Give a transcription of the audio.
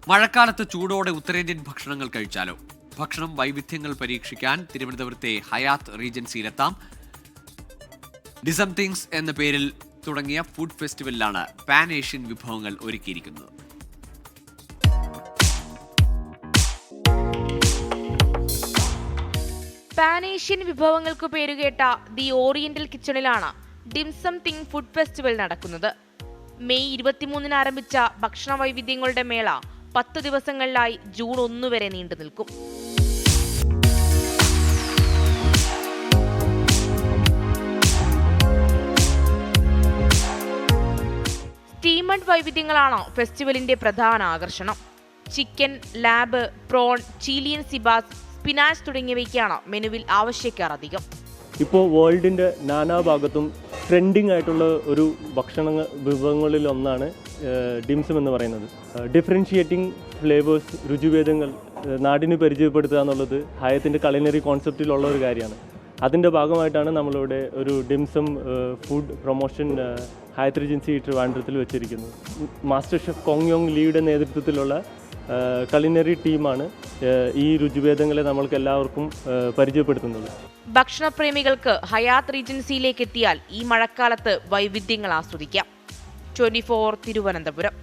മഴക്കാലത്ത് ചൂടോടെ ഉത്തരേന്ത്യൻ ഭക്ഷണങ്ങൾ കഴിച്ചാലോ? ഭക്ഷണം വൈവിധ്യങ്ങൾ പരീക്ഷിക്കാൻ തിരുവനന്തപുരത്തെ ഹയാത്ത് റീജൻസിയിലെത്താം. ഡിസംതിങ്സ് എന്ന പേരിൽ തുടങ്ങിയ ഫുഡ് ഫെസ്റ്റിവലിലാണ് പാൻ ഏഷ്യൻ വിഭവങ്ങൾ ഒരുക്കിയിരിക്കുന്നത്. പാൻ ഏഷ്യൻ വിഭവങ്ങൾക്ക് പേരുകേട്ട ദി ഓറിയന്റൽ കിച്ചണിലാണ് ഡിംസംതിങ് ഫുഡ് ഫെസ്റ്റിവൽ നടക്കുന്നത്. മെയ് 23 ആരംഭിച്ച ഭക്ഷണ വൈവിധ്യങ്ങളുടെ മേള 10 ദിവസങ്ങളിലായി ജൂൺ 1 വരെ നീണ്ടു നിൽക്കും. സ്റ്റീമഡ് വൈവിധ്യങ്ങളാണ് ഫെസ്റ്റിവലിന്റെ പ്രധാന ആകർഷണം. ചിക്കൻ, ലാബ്, പ്രോൺ, ചീലിയൻ സിബാസ്, സ്പിനാച്ച് തുടങ്ങിയവയ്ക്കാണ് മെനുവിൽ ആവശ്യക്കാർ അധികം. ഇപ്പോൾ വേൾഡിൻ്റെ നാനാഭാഗത്തും ട്രെൻഡിങ് ആയിട്ടുള്ള ഒരു ഭക്ഷണ വിഭവങ്ങളിൽ ഒന്നാണ് ഡിംസം എന്ന് പറയുന്നത്. ഡിഫറൻഷിയേറ്റിംഗ് ഫ്ലേവേഴ്സ്, രുചിഭേദങ്ങൾ നാടിന് പരിചയപ്പെടുത്തുക എന്നുള്ളത് ഹയത്തിൻ്റെ കലിനറി കോൺസെപ്റ്റിലുള്ള ഒരു കാര്യമാണ്. അതിൻ്റെ ഭാഗമായിട്ടാണ് നമ്മളിവിടെ ഒരു ഡിംസം ഫുഡ് പ്രൊമോഷൻ ഹയത്ത് റീജൻസി ട്രിവാൻഡ്രത്തിൽ വെച്ചിരിക്കുന്നത്. മാസ്റ്റർ ഷെഫ് കോങ് യോങ് ലീയുടെ നേതൃത്വത്തിലുള്ള കലിനറി ടീമാണ് ഈ രുചിഭേദങ്ങളെ നമ്മൾക്ക് എല്ലാവർക്കും പരിചയപ്പെടുത്തുന്നത്. ഭക്ഷണപ്രേമികൾക്ക് ഹയാത്ത് റീജൻസിയിലേക്ക് എത്തിയാൽ ഈ മഴക്കാലത്ത് വൈവിധ്യങ്ങൾ ആസ്വദിക്കാം. 24 തിരുവനന്തപുരം.